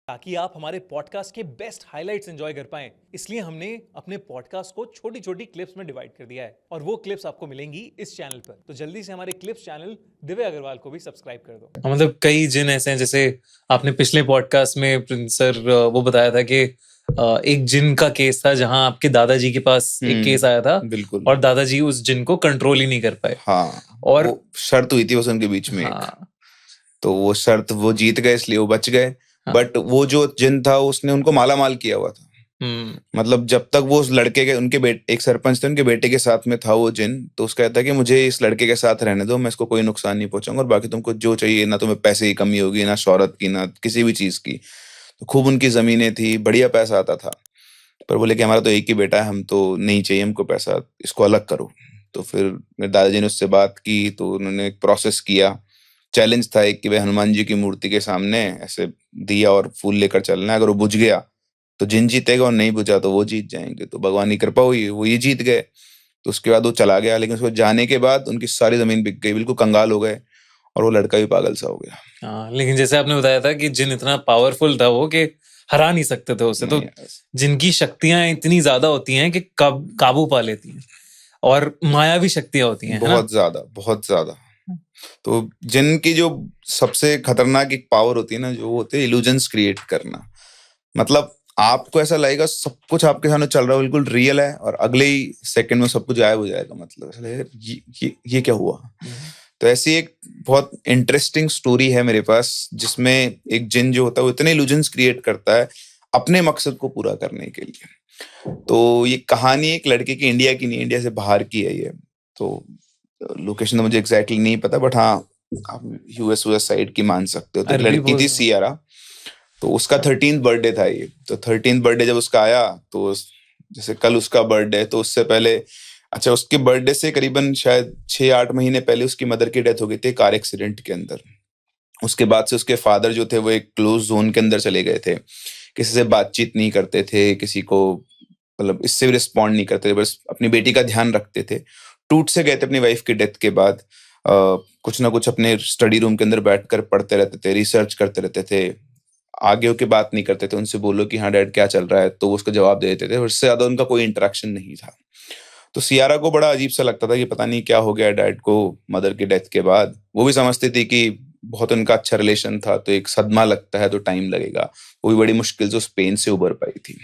ताकि आप हमारे पॉडकास्ट के बेस्ट हाइलाइट्स एंजॉय कर पाएं, इसलिए हमने अपने पॉडकास्ट को छोटी छोटी क्लिप्स में डिवाइड कर दिया है और वो क्लिप्स आपको मिलेंगी इस चैनल पर। तो जल्दी से हमारे क्लिप्स चैनल दिव्य अग्रवाल को भी सब्सक्राइब कर दो। मतलब कई जिन ऐसे हैं, जैसे आपने पिछले पॉडकास्ट में प्रिंस सर वो बताया था कि एक जिन का केस था जहां आपके दादाजी के पास एक केस आया था। बिल्कुल। और दादाजी उस जिन को कंट्रोल ही नहीं कर पाए। हाँ, और वो शर्त हुई थी बस उनके बीच में एक। हाँ, तो वो शर्त वो जीत गए इसलिए वो बच गए। हाँ। बट वो जो जिन था उसने उनको माला माल किया हुआ था। मतलब जब तक वो उस लड़के के उनके बेटे एक सरपंच थे, उनके बेटे के साथ में था वो जिन, तो उसका कहता है कि मुझे इस लड़के के साथ रहने दो, मैं इसको कोई नुकसान नहीं पहुंचाऊंगा और बाकी तुमको जो चाहिए, ना तुम्हें पैसे की कमी होगी, ना शोहरत की, ना किसी भी चीज की। तो खूब उनकी जमीनें थी, बढ़िया पैसा आता था। पर बोले कि हमारा तो एक ही बेटा है, हम तो नहीं चाहिए हमको पैसा, इसको अलग करो। तो फिर मेरे दादाजी ने उससे बात की, तो उन्होंने एक प्रोसेस किया। चैलेंज था एक कि भाई हनुमान जी की मूर्ति के सामने ऐसे दिया और फूल लेकर चलना है, अगर वो बुझ गया तो जिन जीतेगा और नहीं बुझा तो वो जीत जाएंगे। तो भगवान की कृपा हुई, वो ये जीत गए। तो उसके बाद वो चला गया, लेकिन उसको जाने के बाद उनकी सारी जमीन बिक गई, बिल्कुल कंगाल हो गए और वो लड़का भी पागल सा हो गया। हाँ, लेकिन जैसे आपने बताया था कि जिन इतना पावरफुल था वो कि हरा नहीं सकते थे उसे। तो जिनकी शक्तियां इतनी ज्यादा होती हैं कि कब काबू पा लेती हैं और मायावी शक्तियां होती हैं, बहुत ज्यादा, बहुत ज्यादा। तो जिनकी जो सबसे खतरनाक एक पावर होती है ना, जो होते हैं इल्यूजन्स क्रिएट करना। मतलब आपको ऐसा लगेगा सब कुछ आपके सामने चल रहा है, बिल्कुल रियल है, और अगले ही सेकंड में सब कुछ गायब हो जाएगा। मतलब ऐसा लगेगा ये क्या हुआ। तो ऐसी एक बहुत इंटरेस्टिंग स्टोरी है मेरे पास, जिसमें एक जिन जो होता है वो इतने इल्यूजन्स क्रिएट करता है अपने मकसद को पूरा करने के लिए। तो ये कहानी एक लड़के की, इंडिया की नहीं, इंडिया से बाहर की है ये। तो लोकेशन तो मुझे एग्जैक्टली नहीं पता, बट हाँ आप यूएस साइड की मान सकते हो। तो एक लड़की थी सियारा, तो उसका 13th बर्थडे था ये। तो 13th बर्थडे जब उसका आया, तो जैसे कल उसका बर्थडे, तो उससे पहले, अच्छा उसके बर्थडे से करीबन शायद 6-8 महीने पहले उसकी मदर की डेथ हो गई थी कार एक्सीडेंट के अंदर। उसके बाद से उसके फादर जो थे वो एक क्लोज जोन के अंदर चले गए थे, किसी से बातचीत नहीं करते थे, किसी को मतलब इससे भी रिस्पॉन्ड नहीं करते थे, बस अपनी बेटी का ध्यान रखते थे। टूट से गए थे अपनी वाइफ की डेथ के बाद। कुछ ना कुछ अपने स्टडी रूम के अंदर बैठकर पढ़ते रहते थे, रिसर्च करते रहते थे, आगे होके बात नहीं करते थे। उनसे बोलो कि हाँ डैड क्या चल रहा है, तो वो उसको जवाब दे देते थे, उससे ज्यादा उनका कोई इंटरेक्शन नहीं था। तो सियारा को बड़ा अजीब सा लगता था कि पता नहीं क्या हो गया डैड को मदर की डेथ के बाद। वो भी समझती थी कि बहुत उनका अच्छा रिलेशन था, तो एक सदमा लगता है तो टाइम लगेगा। वो भी बड़ी मुश्किल से उस पेन से उबर पाई थी।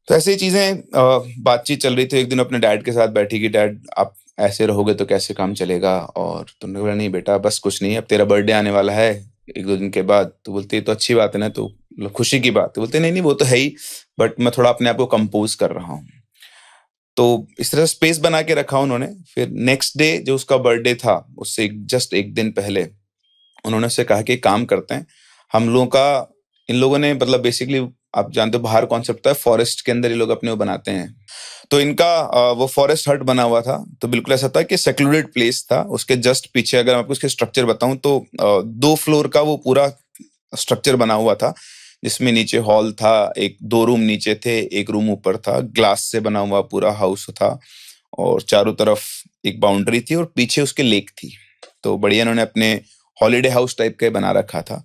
तो ऐसी चीजें बातचीत चल रही थी। एक दिन अपने डैड के साथ बैठी कि डैड आप ऐसे रहोगे तो कैसे काम चलेगा। और तुमने बोला नहीं बेटा बस कुछ नहीं, अब तेरा बर्थडे आने वाला है 1-2 दिन के बाद। तो बोलती है तो अच्छी बात है ना, तो खुशी की बात। तो बोलते नहीं नहीं वो तो है ही, बट मैं थोड़ा अपने आप को कंपोज कर रहा हूँ। तो इस तरह स्पेस बना के रखा उन्होंने। फिर नेक्स्ट डे जो उसका बर्थडे था, उससे जस्ट एक दिन पहले उन्होंने उससे कहा कि काम करते हैं हम लोगों का, इन लोगों ने मतलब बेसिकली आप जानते हो बाहर कॉन्सेप्ट है, फॉरेस्ट के अंदर ये लोग अपने वो बनाते हैं। तो इनका वो फॉरेस्ट हट बना हुआ था। तो बिल्कुल ऐसा था कि सेक्लूडेड प्लेस था। उसके जस्ट पीछे अगर आपको उसके स्ट्रक्चर बताऊं तो 2 फ्लोर का वो पूरा स्ट्रक्चर बना हुआ था, जिसमें नीचे हॉल था, एक 2 रूम नीचे थे, एक रूम ऊपर था, ग्लास से बना हुआ पूरा हाउस था, और चारों तरफ एक बाउंड्री थी और पीछे उसके लेक थी। तो बढ़िया इन्होंने अपने हॉलीडे हाउस टाइप का बना रखा था।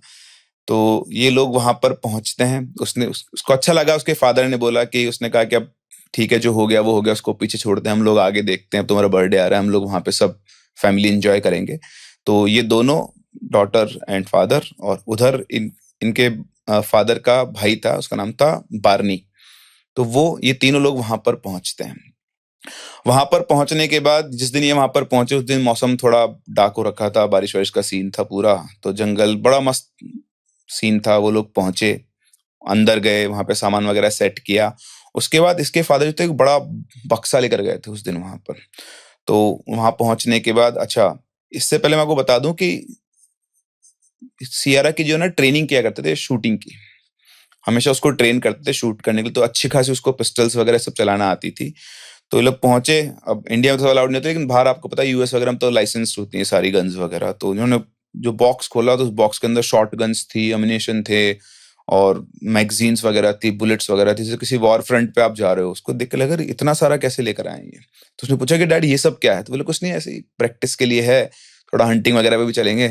तो ये लोग वहां पर पहुंचते हैं। उसको अच्छा लगा। उसके फादर ने बोला कि, उसने कहा कि अब ठीक है जो हो गया वो हो गया, उसको पीछे छोड़ते हैं, हम लोग आगे देखते हैं, तुम्हारा बर्थडे आ रहा है, हम लोग वहां पे सब फैमिली एंजॉय करेंगे। तो ये दोनों डॉटर एंड फादर, और उधर इनके फादर का भाई था, उसका नाम था बार्नी। तो वो ये तीनों लोग वहां पर पहुंचते हैं। वहां पर पहुंचने के बाद जिस दिन ये वहां पर पहुंचे उस दिन मौसम थोड़ा डार्क हो रखा था, बारिश वारिश का सीन था पूरा। तो जंगल बड़ा मस्त सीन था। वो लोग पहुंचे, अंदर गए, वहां पे सामान वगैरह सेट किया। उसके बाद इसके फादर जो थे एक बड़ा बक्सा लेकर गए थे उस दिन वहां पर। तो वहां पहुंचने के बाद, अच्छा इससे पहले मैं आपको बता दूं कि सियारा की जो ना ट्रेनिंग किया करते थे शूटिंग की, हमेशा उसको ट्रेन करते थे शूट करने के लिए। तो अच्छी खासी उसको पिस्टल्स वगैरह सब चलाना आती थी। तो ये लोग पहुंचे। अब इंडिया में तो अलाउड नहीं होता, लेकिन बाहर आपको पता है यूएस वगैरह में तो लाइसेंस होती है सारी गन्स वगैरह। तो उन्होंने जो बॉक्स खोला तो उस बॉक्स के अंदर शॉर्ट गन्स थी, अम्यूनिशन थे, और मैगजीन्स वगैरह थी, बुलेट्स वगैरह थी। जैसे किसी वॉर फ्रंट पे आप जा रहे हो। उसको देख के लगा इतना सारा कैसे लेकर आए ये। तो उसने पूछा कि डैड ये सब क्या है। तो बोले कुछ नहीं, ऐसे ही प्रैक्टिस के लिए है, थोड़ा हंटिंग वगैरह पे भी चलेंगे।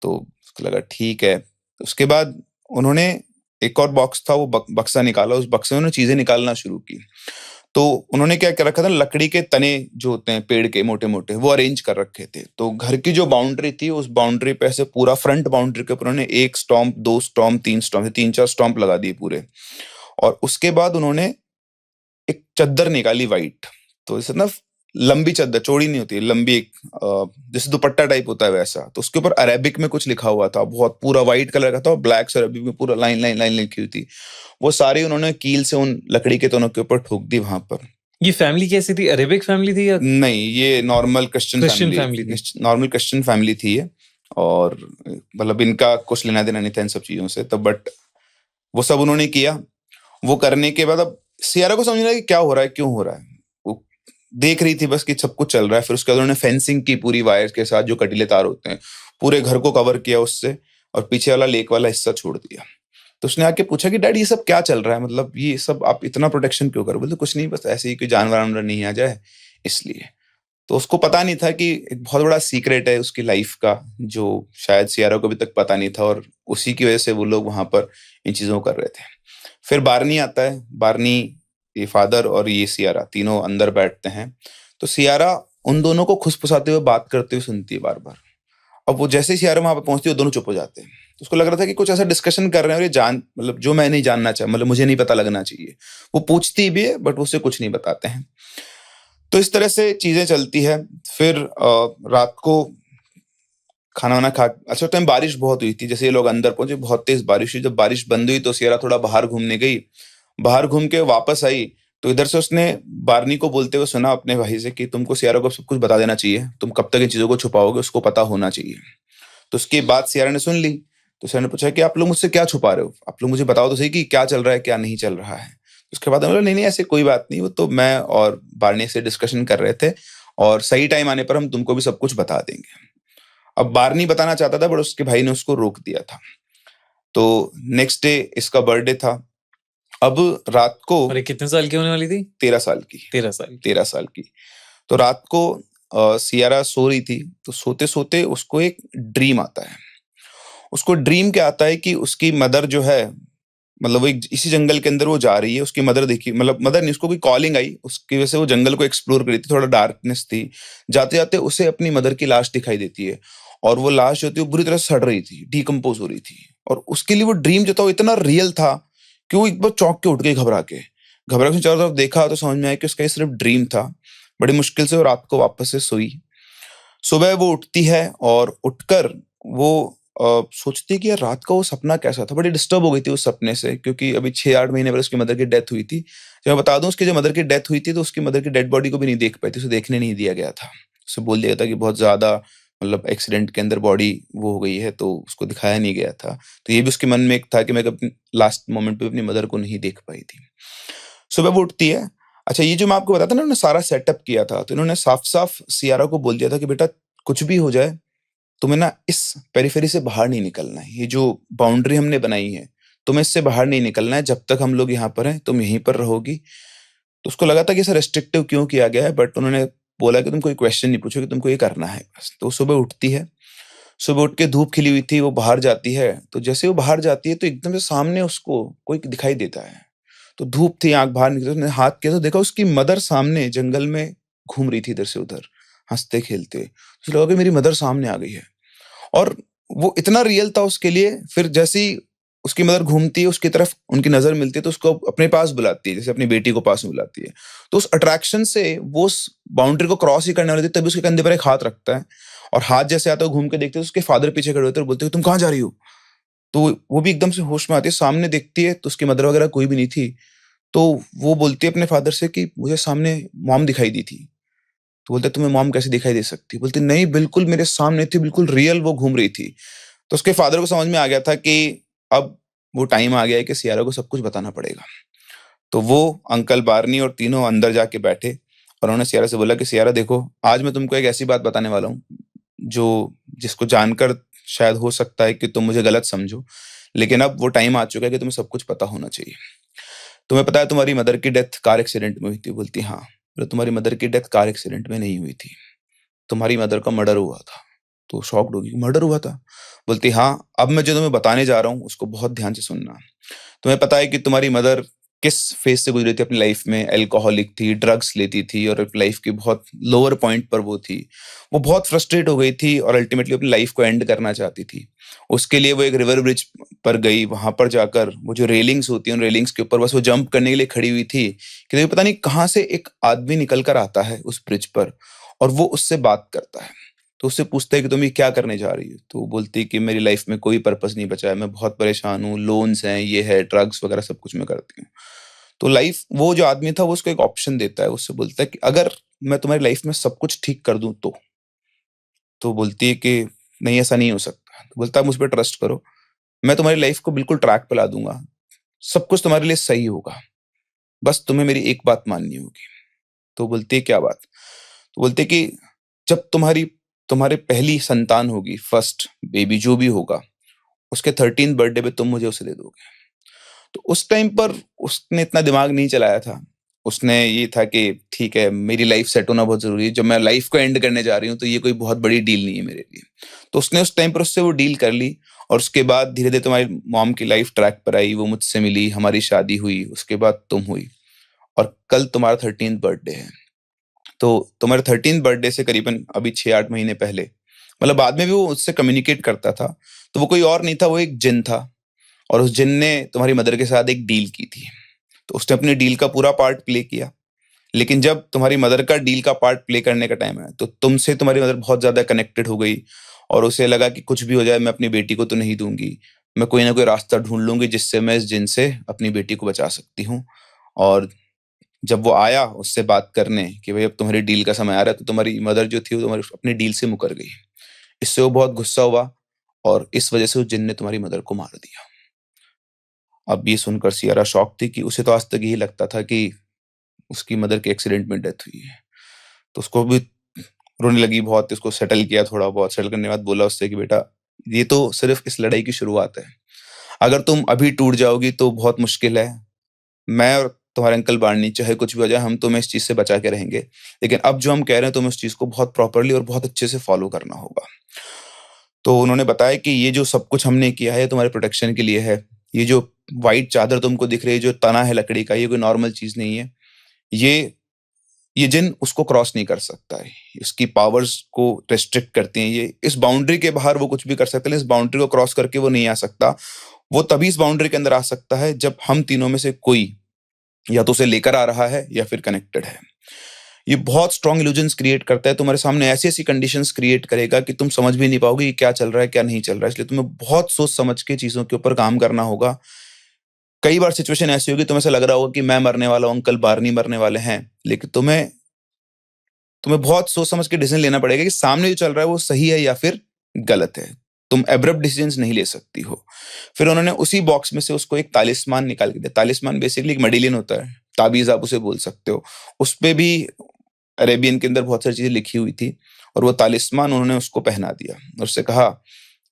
तो उसको लगा ठीक है। उसके बाद उन्होंने एक और बॉक्स था, वो बक्सा निकाला, उस बक्से में उन्होंने चीजें निकालना शुरू की। तो उन्होंने क्या कर रखा था, लकड़ी के तने जो होते हैं पेड़ के मोटे मोटे, वो अरेंज कर रखे थे। तो घर की जो बाउंड्री थी, उस बाउंड्री पे ऐसे पूरा फ्रंट बाउंड्री के ऊपर उन्होंने 1 स्टॉम्प, 2 स्टॉम्प, 3 स्टॉम्प, 3-4 स्टॉम्प लगा दिए पूरे। और उसके बाद उन्होंने एक चद्दर निकाली वाइट। तो इसे ना लंबी चद्दर, चौड़ी नहीं होती, लंबी एक जैसे दुपट्टा टाइप होता है वैसा। तो उसके ऊपर अरेबिक में कुछ लिखा हुआ था, बहुत पूरा व्हाइट कलर का था, और ब्लैक से अरेबिक में पूरा लाइन लाइन लाइन लिखी हुई थी। वो सारी उन्होंने कील से उन लकड़ी के तनों के ऊपर ठोक दी वहां पर। ये फैमिली कैसी थी, अरेबिक फैमिली थी या नहीं, ये normal Christian Christian family, family थी? नॉर्मल क्रिश्चियन फैमिली थी ये। और मतलब इनका कुछ लेना देना नहीं था इन सब चीजों से। तो बट वो सब उन्होंने किया। वो करने के बाद अब सियारा को समझ नहीं आया कि क्या हो रहा है, क्यों हो रहा है। वो देख रही थी बस कि सब कुछ चल रहा है। फिर उसके बाद उन्होंने फेंसिंग की पूरी वायर के साथ, जो कटीले तार होते हैं, पूरे घर को कवर किया उससे, और पीछे वाला लेक वाला हिस्सा छोड़ दिया। तो उसने आके पूछा कि डैड ये सब क्या चल रहा है, मतलब ये सब आप इतना प्रोटेक्शन क्यों कर रहे हो? बोलते कुछ नहीं, बस ऐसे ही कोई जानवर वानवर नहीं आ जाए इसलिए। तो उसको पता नहीं था कि एक बहुत बड़ा सीक्रेट है उसकी लाइफ का, जो शायद सियारा को अभी तक पता नहीं था, और उसी की वजह से वो लोग वहां पर इन चीजों को कर रहे थे। फिर बार्नी आता है। बार्नी, ये फादर और ये सियारा तीनों अंदर बैठते हैं। तो सियारा उन दोनों को खुसफुसाते हुए बात करते हुए सुनती है बार बार। अब वो जैसे ही सियारा वहां पर पहुंचती है, वो दोनों चुप हो जाते हैं। तो उसको लग रहा था कि कुछ ऐसा डिस्कशन कर रहे हैं, और ये जान मतलब जो मैं नहीं जानना चाह, मतलब मुझे नहीं पता लगना चाहिए। वो पूछती भी है बट उससे कुछ नहीं बताते हैं। तो इस तरह से चीजें चलती है। फिर रात को खाना वाना खा, अच्छा उस टाइम बारिश बहुत हुई थी। जैसे ये लोग अंदर पहुंचे, बहुत तेज बारिश हुई। जब बारिश बंद हुई तो सियारा थोड़ा बाहर घूमने गई। बाहर घूम के वापस आई, तो इधर से उसने बार्नी को बोलते हुए सुना अपने भाई से कि तुमको सियारा को सब कुछ बता देना चाहिए, तुम कब तक इन चीजों को छुपाओगे, उसको पता होना चाहिए। तो उसकी बात सियारा ने सुन ली। तो सियारा ने पूछा कि आप लोग मुझसे क्या छुपा रहे हो, आप लोग मुझे बताओ तो सही कि क्या चल रहा है, क्या नहीं चल रहा है। उसके बाद बोला नहीं नहीं ऐसे कोई बात नहीं, वो तो मैं और बार्नी से डिस्कशन कर रहे थे, और सही टाइम आने पर हम तुमको भी सब कुछ बता देंगे। अब बार्नी बताना चाहता था, बट उसके भाई ने उसको रोक दिया था। तो नेक्स्ट डे इसका बर्थडे था। अब रात को, और ये कितने साल की होने वाली थी? 13 साल की, 13 साल की। 13 साल की। तो रात को सियारा सो रही थी। तो सोते सोते उसको एक ड्रीम आता है। उसको ड्रीम क्या आता है कि उसकी मदर जो है, मतलब वो इसी जंगल के अंदर वो जा रही है। उसकी मदर देखी, मतलब मदर नहीं, उसको कोई कॉलिंग आई, उसकी वजह से वो जंगल को एक्सप्लोर करी थी। थोड़ा डार्कनेस थी। जाते जाते उसे अपनी मदर की लाश दिखाई देती है, और वो लाश जो थी वो बुरी तरह से सड़ रही थी, डिकम्पोज हो रही थी। और उसके लिए वो ड्रीम जो था वो इतना रियल था कि वो एक बार चौंक के उठ गई, घबरा के। घबरा के चारों तरफ देखा तो समझ में आया कि उसका ये सिर्फ ड्रीम था। बड़ी मुश्किल से वो रात को वापस से सोई। सुबह वो उठती है, और उठकर वो सोचती है कि यार रात का वो सपना कैसा था। बड़ी डिस्टर्ब हो गई थी उस सपने से, क्योंकि अभी 6-8 महीने पहले उसकी मदर की डेथ हुई थी। जब मैं बता दूं, उसकी जो मदर की डेथ हुई थी, तो उसकी मदर की डेड बॉडी को भी नहीं देख पाई थी, उसे देखने नहीं दिया गया था। उसे बोल दिया था कि बहुत ज्यादा, मतलब एक्सीडेंट के अंदर बॉडी वो हो गई है, तो उसको दिखाया नहीं गया था। तो ये भी उसके मन में एक था कि मैं कभी लास्ट मोमेंट पे अपनी मदर को नहीं देख पाई थी। सुबह वो उठती है। अच्छा, ये जो मैं आपको बताता ना, उन्होंने सारा सेटअप किया था। तो इन्होंने साफ साफ सियारा को बोल दिया था कि बेटा कुछ भी हो जाए, तुम्हें ना इस पेरिफेरी से बाहर नहीं निकलना है। ये जो बाउंड्री हमने बनाई है, तुम्हें इससे बाहर नहीं निकलना है। जब तक हम लोग यहाँ पर हैं, तुम यहीं पर रहोगी। तो उसको लगा था कि ऐसा रेस्ट्रिक्टिव क्यों किया गया है, बट उन्होंने बोला कि तुम कोई क्वेश्चन नहीं पूछोगे, तुमको ये करना है बस। तो वो सुबह उठती है। सुबह उठ के धूप खिली हुई थी, वो बाहर जाती है। तो जैसे वो बाहर जाती है, तो एकदम से सामने उसको कोई दिखाई देता है। तो धूप थी, आंख बाहर निकली, उसने हाथ किया तो देखा उसकी मदर सामने जंगल में घूम रही थी, इधर से उधर हंसते खेलते। उसे लगा कि मेरी मदर सामने आ गई है। और वो इतना रियल था उसके लिए। फिर जैसे ही उसकी मदर घूमती है, उसकी तरफ उनकी नजर मिलती है, तो उसको अपने पास बुलाती है, जैसे अपनी बेटी को पास में बुलाती है। तो उस अट्रैक्शन से वो उस बाउंड्री को क्रॉस ही करने वाली थी, तभी उसके कंधे पर एक हाथ रखता है। और हाथ जैसे आता है, घूम के देखते हैं तो उसके फादर पीछे खड़े होते हैं और बोलते हैं तुम कहाँ जा रही हो। तो वो भी एकदम से होश में आती है, सामने देखती है तो उसकी मदर वगैरह कोई भी नहीं थी। तो वो बोलती है अपने फादर से कि मुझे सामने मॉम दिखाई दी थी। तो बोलते तुम्हें मॉम कैसे दिखाई दे सकती? बोलती नहीं, बिल्कुल मेरे सामने थी, बिल्कुल रियल वो घूम रही थी। तो उसके फादर को समझ में आ गया था कि अब वो टाइम आ गया है कि सियारा को सब कुछ बताना पड़ेगा। तो वो अंकल, बार्नी और तीनों अंदर जाके बैठे, और उन्होंने सियारा से बोला कि सियारा देखो, आज मैं तुमको एक ऐसी बात बताने वाला हूँ जो जिसको जानकर शायद हो सकता है कि तुम मुझे गलत समझो, लेकिन अब वो टाइम आ चुका है कि तुम्हें सब कुछ पता होना चाहिए। तुम्हें पता है तुम्हारी मदर की डेथ कार एक्सीडेंट में हुई थी? बोलती हाँ। बोले तुम्हारी मदर की डेथ कार एक्सीडेंट में नहीं हुई थी, तुम्हारी मदर का मर्डर हुआ था। तो शॉक्ड होगी, मर्डर हुआ था? बोलती हाँ, अब मैं जो तुम्हें बताने जा रहा हूँ उसको बहुत ध्यान से सुनना। तुम्हें पता है कि तुम्हारी मदर किस फेज से गुजरी थी अपनी लाइफ में? एल्कोहलिक थी, ड्रग्स लेती थी और लाइफ की बहुत लोअर पॉइंट पर वो थी। वो बहुत फ्रस्ट्रेट हो गई थी और अल्टीमेटली अपनी लाइफ को एंड करना चाहती थी। उसके लिए वो एक रिवर ब्रिज पर गई, वहां पर जाकर वो जो रेलिंग्स होती हैं उन रेलिंग्स के ऊपर बस वो जंप करने के लिए खड़ी हुई थी कि पता नहीं कहाँ से एक आदमी निकल कर आता है उस ब्रिज पर और वो उससे बात करता है। तो उससे पूछता है कि तुम ये क्या करने जा रही हो? तो वो बोलती है कि मेरी लाइफ में कोई पर्पस नहीं बचा है, मैं बहुत परेशान हूँ, लोन्स हैं, ये है, ड्रग्स वगैरह सब कुछ मैं करती हूँ। तो लाइफ, वो जो आदमी था वो उसको एक ऑप्शन देता है, उससे बोलता है कि अगर मैं तुम्हारी लाइफ में सब कुछ ठीक कर दूं तो बोलती है कि नहीं, ऐसा नहीं हो सकता। तो बोलता है मुझ पर ट्रस्ट करो, मैं तुम्हारी लाइफ को बिल्कुल ट्रैक पे ला दूंगा, सब कुछ तुम्हारे लिए सही होगा, बस तुम्हें मेरी एक बात माननी होगी। तो बोलती है क्या बात? तो बोलते कि जब तुम्हारे पहली संतान होगी, फर्स्ट बेबी जो भी होगा, उसके 13th बर्थडे पे तुम मुझे उसे दे दोगे। तो उस टाइम पर उसने इतना दिमाग नहीं चलाया था। उसने ये था कि ठीक है, मेरी लाइफ सेट होना बहुत जरूरी है, जब मैं लाइफ को एंड करने जा रही हूँ तो ये कोई बहुत बड़ी डील नहीं है मेरे लिए। तो उसने उस टाइम पर उससे वो डील कर ली और उसके बाद धीरे धीरे तुम्हारी मॉम की लाइफ ट्रैक पर आई, वो मुझसे मिली, हमारी शादी हुई, उसके बाद तुम हुई और कल तुम्हारा 13th बर्थडे है। तो तुम्हारे 13th बर्थडे से करीबन अभी 6-8 महीने पहले, मतलब बाद में भी वो उससे कम्युनिकेट करता था, तो वो कोई और नहीं था, वो एक जिन था और उस जिन ने तुम्हारी मदर के साथ एक डील की थी। तो उसने अपनी डील का पूरा पार्ट प्ले किया, लेकिन जब तुम्हारी मदर का डील का पार्ट प्ले करने का टाइम है तो तुमसे तुम्हारी मदर बहुत ज्यादा कनेक्टेड हो गई और उसे लगा कि कुछ भी हो जाए मैं अपनी बेटी को तो नहीं दूंगी, मैं कोई ना कोई रास्ता ढूंढ लूंगी जिससे मैं इस जिन से अपनी बेटी को बचा सकती हूँ। और जब वो आया उससे बात करने कि भाई अब तुम्हारी डील का समय आ रहा है, तो तुम्हारी मदर जो थी वो तुम्हारी अपनी डील से मुकर गई। इससे वो बहुत गुस्सा हुआ और इस वजह से उस जिन ने तुम्हारी मदर को मार दिया। अब ये सुनकर सियारा शॉक थी कि उसे तो आज तक यही लगता था कि उसकी मदर के एक्सीडेंट में डेथ हुई है। तो उसको भी रोने लगी बहुत, उसको सेटल किया, थोड़ा बहुत सेटल करने के बाद बोला उससे कि बेटा ये तो सिर्फ इस लड़ाई की शुरुआत है, अगर तुम अभी टूट जाओगी तो बहुत मुश्किल है। मैं और तुम्हारे अंकल बार्नी चाहे कुछ भी हो जाए हम तुम्हें इस चीज से बचा के रहेंगे, लेकिन अब जो हम कह रहे हैं तुम्हें उस चीज को बहुत प्रॉपरली और बहुत अच्छे से फॉलो करना होगा। तो उन्होंने बताया कि ये जो सब कुछ हमने किया है तुम्हारे प्रोटेक्शन के लिए है। ये जो व्हाइट चादर तुमको दिख रही है, जो तना है लकड़ी का, ये कोई नॉर्मल चीज नहीं है। ये जिन उसको क्रॉस नहीं कर सकता है, इसकी पावर्स को रेस्ट्रिक्ट करती हैं। ये इस बाउंड्री के बाहर वो कुछ भी कर सकता है, लेकिन इस बाउंड्री को क्रॉस करके वो नहीं आ सकता। वो तभी इस बाउंड्री के अंदर आ सकता है जब हम तीनों में से कोई या तो उसे लेकर आ रहा है या फिर कनेक्टेड है। ये बहुत स्ट्रॉन्ग इल्यूजन्स क्रिएट करता है, तुम्हारे सामने ऐसी ऐसी कंडीशंस क्रिएट करेगा कि तुम समझ भी नहीं पाओगे कि क्या चल रहा है क्या नहीं चल रहा है। इसलिए तुम्हें बहुत सोच समझ के चीजों के ऊपर काम करना होगा। कई बार सिचुएशन ऐसी होगी तुम्हें ऐसा लग रहा होगा कि मैं मरने वाला हूँ, अंकल बार्नी मरने वाले हैं, लेकिन तुम्हें तुम्हें बहुत सोच समझ के डिसीजन लेना पड़ेगा कि सामने जो चल रहा है वो सही है या फिर गलत है। तुम एब्रप्ट डिसीजंस नहीं ले सकती हो। फिर उन्होंने उसी बॉक्स में से उसको एक तालिस्मान निकाल के दिया। तालिस्मान बेसिकली एक मेडेलियन होता है, ताबीज आप उसे बोल सकते हो। उस पे भी अरेबियन के अंदर बहुत सारी चीजें लिखी हुई थी और वो तालिस्मान उन्होंने उसको पहना दिया और उससे कहा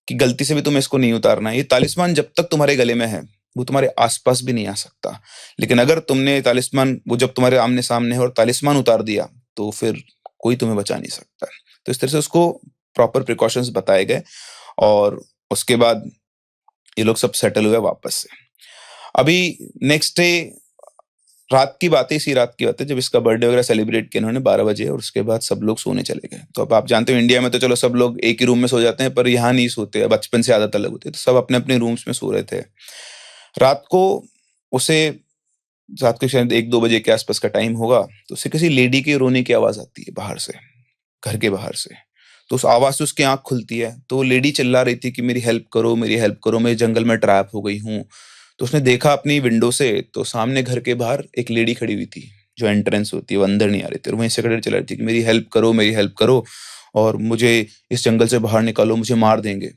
कि गलती से भी तुम्हें इसको नहीं उतारना है। ये तालिस्मान जब तक तुम्हारे गले में है वो तुम्हारे आसपास भी नहीं आ सकता, लेकिन अगर तुमने तालिस्मान, वो जब तुम्हारे आमने सामने है और तालिस्मान उतार दिया तो फिर कोई तुम्हें बचा नहीं सकता। तो इस तरह से उसको प्रॉपर प्रिकॉशंस बताए गए और उसके बाद ये लोग सब सेटल हुए वापस से। अभी नेक्स्ट डे रात की बात है, इसी रात की बात है जब इसका बर्थडे वगैरह सेलिब्रेट किया इन्होंने 12 बजे और उसके बाद सब लोग सोने चले गए। तो अब आप जानते हो इंडिया में तो चलो सब लोग एक ही रूम में सो जाते हैं, पर यहाँ नहीं सोते, बचपन से आदत अलग होती है, तो सब अपने अपने रूम्स में सो रहे थे। रात को उसे, रात के शायद 1-2 बजे के आसपास का टाइम होगा, तो उसे किसी लेडी के रोने की आवाज आती है बाहर से, घर के बाहर से। तो उस आवाज से उसकी आंख खुलती है, तो लेडी चिल्ला रही थी कि मेरी हेल्प करो, मेरी हेल्प करो, मैं जंगल में ट्रैप हो गई हूँ। तो उसने देखा अपनी विंडो से तो सामने घर के बाहर एक लेडी खड़ी हुई थी, जो एंट्रेंस होती है वो अंदर नहीं आ रही थी और वहीं सेक्रेटरी चिल्ला रही थी कि मेरी हेल्प करो, मेरी हेल्प करो और मुझे इस जंगल से बाहर निकालो, मुझे मार देंगे।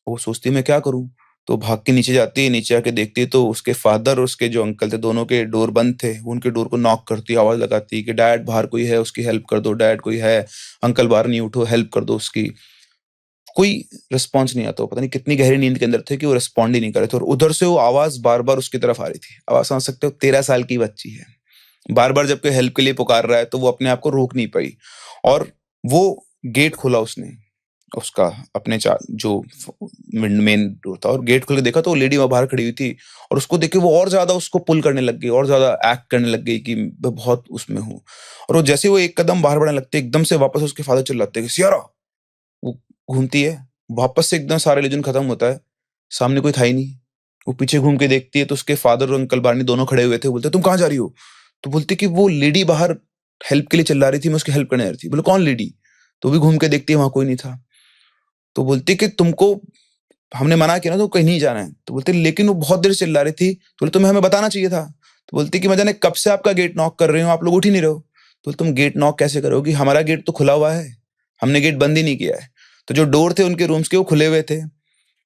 वो सोचती मैं क्या करूं, तो भाग के नीचे जाती है, नीचे आके देखती है तो उसके फादर और उसके जो अंकल थे दोनों के डोर बंद थे। वो उनके डोर को नॉक करती, आवाज लगाती कि डैड बाहर कोई है, उसकी हेल्प कर दो, डैड कोई है, अंकल बाहर नहीं, उठो हेल्प कर दो उसकी। कोई रिस्पॉन्स नहीं आता, पता नहीं कितनी गहरी नींद के अंदर थे कि वो रिस्पॉन्ड ही नहीं कर रहे थे। और उधर से वो आवाज बार बार उसकी तरफ आ रही थी। अब आप समझ सकते हो 13 साल की बच्ची है, बार बार जब कोई हेल्प के लिए पुकार रहा है तो वो अपने आप को रोक नहीं पाई और वो गेट खोला उसने उसका अपने जो मेन डोर था, और गेट खोल के देखा तो वो लेडी वहां बाहर खड़ी हुई थी, और उसको देख के वो और ज्यादा उसको पुल करने लग गई, और ज्यादा एक्ट करने लग गई कि मैं बहुत उसमें हूँ। और वो जैसे वो एक कदम बाहर बढ़ने लगते, एकदम से वापस उसके फादर चिल्लाते कि सियारा। वो घूमती है, वापस से एकदम सारा इल्यूजन खत्म होता है, सामने कोई था ही नहीं। वो पीछे घूम के देखती है तो उसके फादर और अंकल बारनी दोनों खड़े हुए थे। बोलते तुम कहाँ जा रही हो? तो बोलती कि वो लेडी बाहर हेल्प के लिए चिल्ला रही थी, मैं उसकी हेल्प करने जा रही थी। बोले कौन लेडी? तो भी घूम के देखती है, वहां कोई नहीं था। तो बोलती कि तुमको हमने मना किया ना, तो कहीं नहीं जाना है। तो बोलते लेकिन वो बहुत देर से चिल्ला रही थी। तो बोले तुम्हें हमें बताना चाहिए था। तो बोलती कि मैं जाने कब से आपका गेट नॉक कर रही हूँ, आप लोग उठ ही नहीं रहे हो। तो बोले तुम गेट नॉक कैसे करोगी, हमारा गेट तो खुला हुआ है, हमने गेट बंद ही नहीं किया है। तो जो डोर थे उनके रूम्स के वो खुले हुए थे,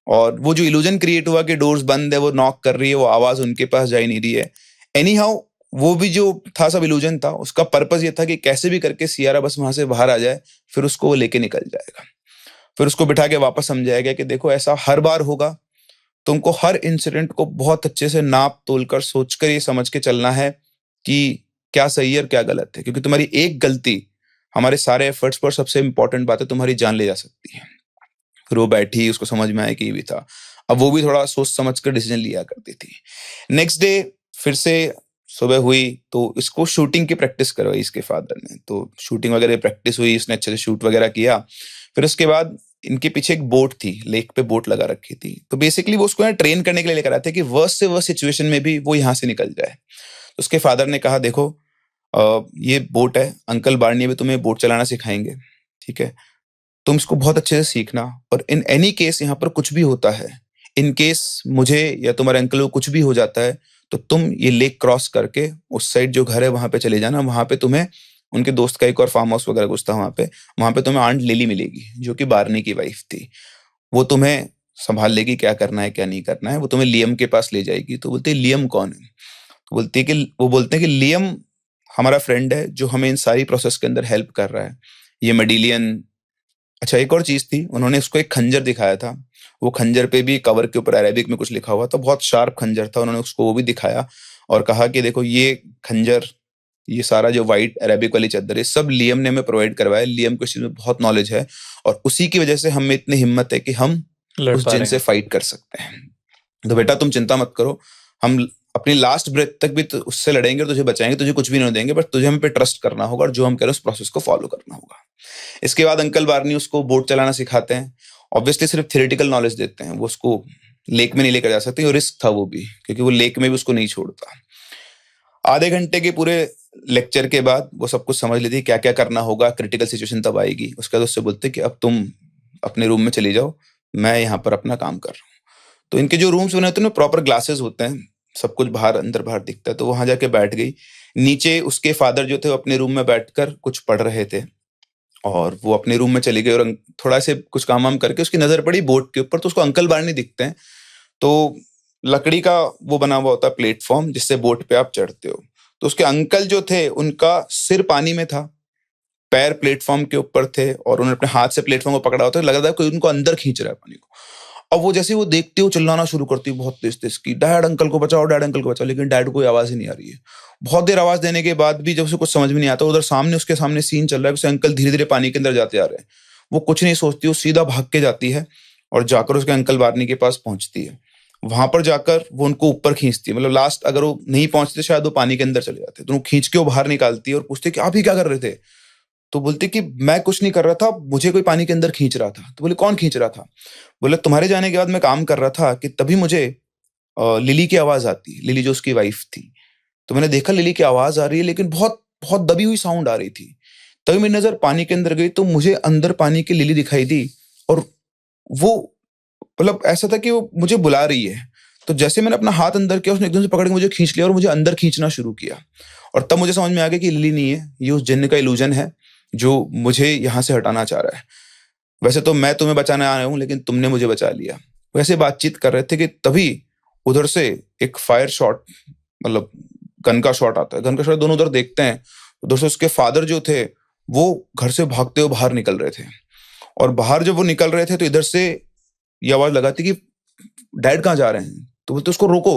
और वो जो इल्यूजन क्रिएट हुआ कि डोर्स बंद है, वो नॉक कर रही है, वो आवाज उनके पास जा ही नहीं रही है। एनी हाउ वो भी जो था सब इल्यूजन था। उसका पर्पस ये था कि कैसे भी करके सियारा बस वहां से बाहर आ जाए, फिर उसको वो लेके निकल जाएगा। फिर उसको बिठा के वापस समझाया गया कि देखो ऐसा हर बार होगा, तुमको हर इंसिडेंट को बहुत अच्छे से नाप तोल कर सोच कर ये समझ के चलना है कि क्या सही है और क्या गलत है, क्योंकि तुम्हारी एक गलती हमारे सारे एफर्ट्स पर, सबसे इंपॉर्टेंट बात है, तुम्हारी जान ले जा सकती है। फिर वो बैठी, उसको समझ में आया कि ये भी था। अब वो भी थोड़ा सोच समझ कर डिसीजन लिया करती थी। नेक्स्ट डे फिर से सुबह हुई तो इसको शूटिंग की प्रैक्टिस करवाई इसके फादर ने। तो शूटिंग वगैरह प्रैक्टिस हुई, इसने अच्छे से शूट वगैरह किया। फिर उसके बाद इनके पीछे एक बोट थी, लेक पे बोट लगा रखी थी। तो बेसिकली वो उसको ट्रेन करने के लिए लेकर आए थे कि वर्स्ट से वर्स्ट सिचुएशन में भी वो यहाँ से निकल जाए। तो उसके फादर ने कहा देखो ये बोट है, अंकल बार्नी भी तुम्हें बोट चलाना सिखाएंगे, ठीक है? तुम इसको बहुत अच्छे से सीखना, और इन एनी केस यहाँ पर कुछ भी होता है, इन केस मुझे या तुम्हारे अंकल को कुछ भी हो जाता है, तो तुम ये लेक क्रॉस करके उस साइड जो घर है वहां पे चले जाना। वहां पे तुम्हें उनके दोस्त का एक और फार्म हाउस वगैरह कुछ था वहां पे तुम्हें आंट लिली मिलेगी, जो कि बार्नी की वाइफ थी। वो तुम्हें संभाल लेगी, क्या करना है क्या नहीं करना है। वो तुम्हें लियम के पास ले जाएगी। तो बोलते लियम कौन है? तो बोलते हैं कि लियम हमारा फ्रेंड है जो हमें इन सारी प्रोसेस के अंदर हेल्प कर रहा है। ये मेडिलियन। अच्छा एक और चीज थी, उन्होंने उसको एक खंजर दिखाया था। वो खंजर पे भी कवर के ऊपर अरेबिक में कुछ लिखा हुआ था, बहुत शार्प खंजर था। उन्होंने उसको वो भी दिखाया और कहा कि देखो ये खंजर, ये सारा जो व्हाइट अरेबिक वाली चादर है, सब लियम ने हमें प्रोवाइड करवाया। लियम को इस चीज में बहुत नॉलेज है, और उसी की वजह से हम में इतनी हिम्मत है कि हम उस जिन से फाइट कर सकते हैं। तो बेटा तुम चिंता मत करो, हम अपनी लास्ट ब्रेथ तक भी तो उससे लड़ेंगे और तुझे बचाएंगे, तुझे कुछ भी नहीं देंगे, बट तुझे हम पे ट्रस्ट करना होगा और जो हम कह रहे हैं उस प्रोसेस को फॉलो करना होगा। इसके बाद अंकल बार्नी उसको बोट चलाना सिखाते हैं। ऑब्वियसली सिर्फ थ्योरेटिकल नॉलेज देते हैं, वो उसको लेक में नहीं लेकर जा सकते, और रिस्क था वो भी, क्योंकि वो लेक में भी उसको नहीं छोड़ता। आधे घंटे के पूरे लेक्चर के बाद वो सब कुछ समझ लेती क्या क्या करना होगा, क्रिटिकल सिचुएशन तब आएगी। उसके बाद उससे बोलते कि अब तुम अपने रूम में चली जाओ, मैं यहाँ पर अपना काम कर रहा हूँ। तो इनके जो रूम्स बने होते हैं प्रॉपर ग्लासेस होते हैं, सब कुछ बाहर अंदर बाहर दिखता है। तो वहां जाके बैठ गई। नीचे उसके फादर जो थे वो अपने रूम में बैठकर कुछ पढ़ रहे थे, और वो अपने रूम में चली गई। और थोड़ा से कुछ काम वाम करके उसकी नजर पड़ी बोट के ऊपर, तो उसको अंकल बार्नी दिखते हैं। तो लकड़ी का वो बना हुआ होता है प्लेटफॉर्म, जिससे बोट पे आप चढ़ते हो। तो उसके अंकल जो थे उनका सिर पानी में था, पैर प्लेटफॉर्म के ऊपर थे, और उन्होंने अपने हाथ से प्लेटफॉर्म को पकड़ा होता है, लग रहा था कोई उनको अंदर खींच रहा है पानी को। अब वो जैसे वो देखती हो चिल्लाना शुरू करती है बहुत तेज तेज की, डैड अंकल को बचाओ, डैड अंकल को बचाओ। लेकिन डैड कोई आवाज ही नहीं आ रही है। बहुत देर आवाज देने के बाद भी जब उसे कुछ समझ में नहीं आता, उधर सामने उसके सामने सीन चल रहा है, उसे अंकल धीरे धीरे पानी के अंदर जाते आ रहे हैं। वो कुछ नहीं सोचती, वो सीधा भाग के जाती है और जाकर उसके अंकल बार्नी के पास पहुंचती है। वहां पर जाकर वो उनको ऊपर खींचती है, मतलब लास्ट अगर वो नहीं पहुंचते शायद वो पानी के अंदर चले जाते, तो वो खींच के वो बाहर निकालती है और पूछती है कि आप ही क्या कर रहे थे? तो बोलती कि मैं कुछ नहीं कर रहा था, मुझे कोई पानी के अंदर खींच रहा था। तो बोले कौन खींच रहा था? बोले तुम्हारे जाने के बाद मैं काम कर रहा था कि तभी मुझे लिली की आवाज आती, लिली जो उसकी वाइफ थी। तो मैंने देखा लिली की आवाज आ रही है, लेकिन बहुत बहुत दबी हुई साउंड आ रही थी। तभी मेरी नजर पानी के अंदर गई, तो मुझे अंदर पानी की लिली दिखाई दी, और वो मतलब ऐसा था कि वो मुझे बुला रही है। तो जैसे मैंने अपना हाथ अंदर किया, उसने एकदम से पकड़ के मुझे खींच लिया और मुझे अंदर खींचना शुरू किया। और तब मुझे समझ में आ गया कि लिली नहीं है, ये उस जिन्न का इल्यूजन है जो मुझे यहाँ से हटाना चाह रहा है। वैसे तो मैं तुम्हें बचाने आया हूँ, लेकिन तुमने मुझे बचा लिया। वैसे बातचीत कर रहे थे कि तभी उधर से एक फायर शॉट, मतलब गन का शॉट आता है। गन का शॉट दोनों उधर देखते हैं। उधर से उसके फादर जो थे वो घर से भागते हुए बाहर निकल रहे थे, और बाहर जब वो निकल रहे थे तो इधर से ये आवाज लगाती कि डैड कहाँ जा रहे हैं? तो बोलते उसको रोको।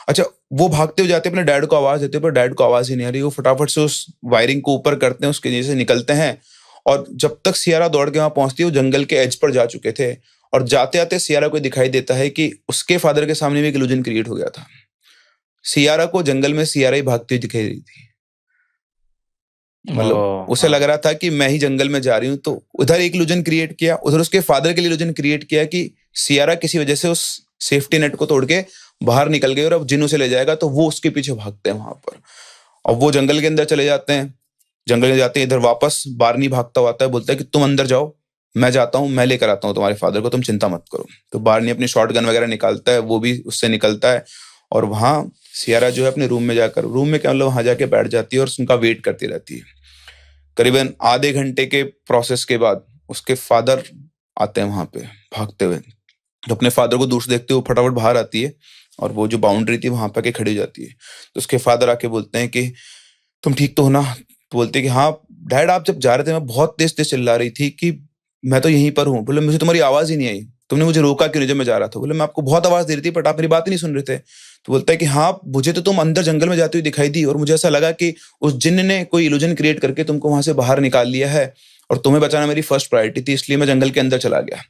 अच्छा, वो भागते हुए जाते अपने डैड को आवाज देते, पर डैड को आवाज ही नहीं आ रही। वो फटाफट से उस वायरिंग को ऊपर करते हैं, उसके नीचे से निकलते हैं और जब तक सियारा दौड़ के वहां पहुंचती है वो जंगल के एज पर जा चुके थे, और जाते आते सियारा को दिखाई देता है कि उसके फादर के सामने भी एक इल्यूजन क्रिएट हो गया था। सियारा को जंगल में सियारा ही भागती हुई दिखाई रही थी, मतलब उसे लग रहा था कि मैं ही जंगल में जा रही हूँ। तो उधर एक इल्यूजन क्रिएट किया, उधर उसके फादर के लिए इल्यूजन क्रिएट किया कि सियारा किसी वजह से उस सेफ्टी नेट को तोड़ के बाहर निकल गई और अब जिन उसे ले जाएगा, तो वो उसके पीछे भागते हैं वहां पर, और वो जंगल के अंदर चले जाते हैं। जंगल में जाते हैं, इधर वापस बारनी भागता हुआ आता है, बोलता है कि तुम अंदर जाओ, मैं जाता हूँ, मैं लेकर आता हूँ तुम्हारे फादर को, तुम चिंता मत करो। तो बारनी अपनी शॉर्ट गन वगैरह निकालता है, वो भी उससे निकलता है, और वहां सियारा जो है अपने रूम में जाकर, रूम में क्या मतलब वहां जाके बैठ जाती है और उनका वेट करती रहती है। करीबन आधे घंटे के प्रोसेस के बाद उसके फादर आते हैं वहां पे भागते हुए। तो अपने फादर को दूर से देखते हुए फटाफट बाहर आती है, और वो जो बाउंड्री थी वहां पर के खड़ी हो जाती है। तो उसके फादर आके बोलते हैं कि तुम ठीक तो हो ना? तो बोलते हैं कि हाँ डैड, आप जब जा रहे थे मैं बहुत तेज तेज चिल्ला रही थी कि मैं तो यहीं पर हूँ। बोले मुझे तुम्हारी आवाज ही नहीं आई, तुमने मुझे रोका क्यों नहीं जब मैं जा रहा था? बोले मैं आपको बहुत आवाज दे रही थी बट आप मेरी बात ही नहीं सुन रहे थे। तो बोलता है कि हाँ, मुझे तो तुम अंदर जंगल में जाती हुई दिखाई दी, और मुझे ऐसा लगा कि उस जिन्न ने कोई इल्यूजन क्रिएट करके तुमको वहां से बाहर निकाल लिया है, और तुम्हें बचाना मेरी फर्स्ट प्रायोरिटी थी, इसलिए मैं जंगल के अंदर चला गया।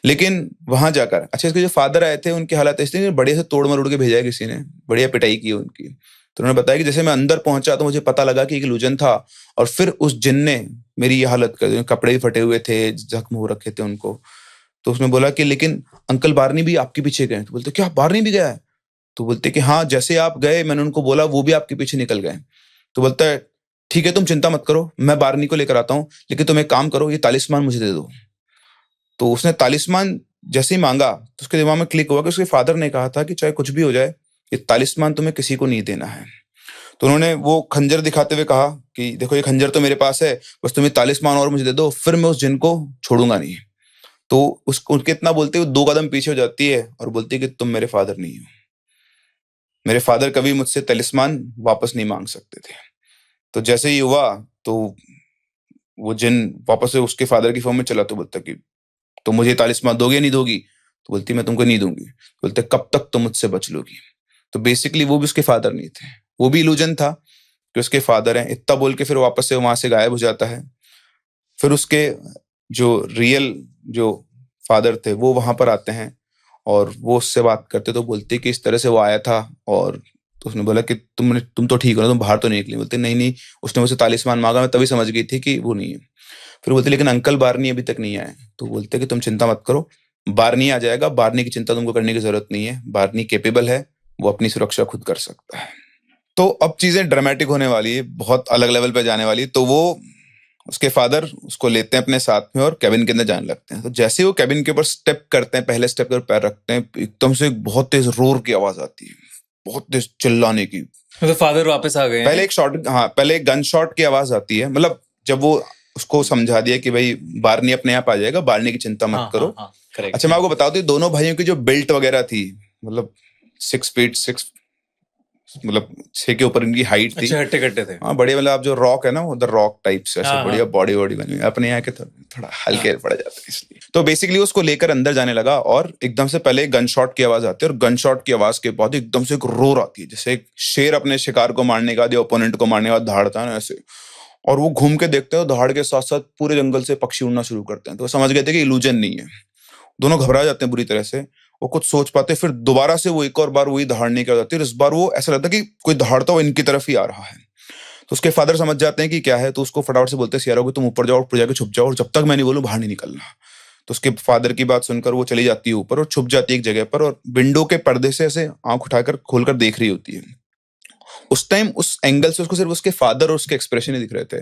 लेकिन वहां जाकर, अच्छा इसके जो फादर आए थे उनकी हालत ऐसी थी, बढ़िया से तोड़ मरोड़ के भेजा है किसी ने, बढ़िया पिटाई की उनकी। तो उन्होंने बताया कि जैसे मैं अंदर पहुंचा तो मुझे पता लगा कि एक इल्यूजन था, और फिर उस जिन ने मेरी ये हालत कर दी, कपड़े भी फटे हुए थे, जख्म हो रखे थे उनको। तो उसने बोला कि लेकिन अंकल बारनी भी आपके पीछे गए। तो बोलते क्या बारनी भी गया है? तो बोलते कि हाँ, जैसे आप गए मैंने उनको बोला वो भी आपके पीछे निकल गए। तो बोलता है ठीक है तुम चिंता मत करो, मैं बारनी को लेकर आता हूँ, लेकिन तुम एक काम करो, ये तालिस्मान मुझे दे दो। तो उसने तालिस्मान जैसे ही मांगा तो उसके दिमाग में क्लिक हुआ कि उसके फादर ने कहा था कि चाहे कुछ भी हो जाए ये तालिस्मान तुम्हें किसी को नहीं देना है। तो उन्होंने वो खंजर दिखाते हुए कहा कि देखो ये खंजर तो मेरे पास है, बस तुम्हें तालिस्मान और मुझे दे दो, फिर मैं उस जिन को छोड़ूंगा नहीं। तो उनके इतना बोलते हुए 2 कदम पीछे हो जाती है और बोलती है कि तुम मेरे फादर नहीं हो, मेरे फादर कभी मुझसे तालिस्मान वापस नहीं मांग सकते थे। तो जैसे ही हुआ तो वो जिन वापस से उसके फादर की फॉर्म में चला। तो बोलता कि तुम मुझे तालिस्मान दोगे नहीं दोगी? तो बोलती मैं तुमको नहीं दूंगी। बोलते कब तक तुम मुझसे बच लोगी? तो बेसिकली वो भी उसके फादर नहीं थे, वो भी इल्यूजन था कि उसके फादर हैं, इतना बोल के फिर वापस से वहां से गायब हो जाता है। फिर उसके जो रियल जो फादर थे वो वहां पर आते हैं और वो उससे बात करते, तो बोलते कि इस तरह से वो आया था। और तो उसने बोला कि तुम तो ठीक हो ना, तुम बाहर तो नहीं निकली? बोलते नहीं नहीं, उसने मुझसे तालिस्मान मांगा, मैं तभी समझ गई थी कि वो नहीं है। फिर बोलते लेकिन अंकल बारनी अभी तक नहीं आए। तो बोलते कि तुम चिंता मत करो, बारनी आ जाएगा, बारनी की चिंता तुमको करने की जरूरत नहीं है, बारनी कैपेबल है, वो अपनी सुरक्षा खुद कर सकता है। तो अब चीजें ड्रामेटिक होने वाली है, बहुत अलग लेवल पे जाने वाली है। तो वो उसके फादर उसको लेते हैं अपने साथ में और कैबिन के अंदर जाने लगते हैं। तो जैसे वो कैबिन के ऊपर स्टेप करते हैं, पहले स्टेप पर पैर रखते हैं, एकदम से एक बहुत तेज रोर की आवाज आती है, बहुत तेज चिल्लाने की। तो फादर वापस आ गए? पहले एक शॉट, हाँ पहले एक गन शॉट की आवाज आती है, मतलब जब वो उसको समझा दिया कि भाई बारनी अपने आप आ जाएगा, बारनी की चिंता मत करो। अच्छा मैं आपको बता दूं, दोनों भाइयों की जो बेल्ट वगैरह थी, मतलब 6 फीट 6, मतलब 6 के ऊपर इनकी हाइट थी। अच्छा, हट्टे कट्टे थे। हाँ बढ़िया, मतलब आप जो रॉक है ना उधर रॉक टाइप से ऐसे बढ़िया बॉडी बॉडी बनी हुई, अपने यहाँ के थोड़ा हल्के पड़ जाते हैं इसलिए। तो बेसिकली उसको लेकर अंदर जाने लगा और एकदम से पहले गन शॉट की आवाज आती है, और गन शॉट की आवाज के बाद एकदम से एक रोर आती है, जैसे एक शेर अपने शिकार को मारने का, ओपोनेंट को मारने का दहाड़ता है ना ऐसे। और वो घूम के देखते हैं, दहाड़ के साथ साथ पूरे जंगल से पक्षी उड़ना शुरू करते हैं। तो वो समझ गए थे कि इल्यूजन नहीं है। दोनों घबरा जाते हैं बुरी तरह से, वो कुछ सोच पाते, फिर दोबारा से वो एक और बार वही दहाड़ने की जाती है। इस बार वो ऐसा लगता है कि कोई दहाड़ता हुआ इनकी तरफ ही आ रहा है। तो उसके फादर समझ जाते हैं कि क्या है, तो उसको फटाफट से बोलते हैं सियारा को तुम ऊपर जाओ, ऊपर जाके छुप जाओ, और जब तक मैं नहीं बोलूं बाहर नहीं निकलना। तो उसके फादर की बात सुनकर वो चली जाती है ऊपर और छुप जाती है एक जगह पर, और विंडो के पर्दे से ऐसे आंख उठाकर खोलकर देख रही होती है। उस टाइम उस एंगल से उसको सिर्फ उसके फादर और उसके एक्सप्रेशन ही दिख रहे थे।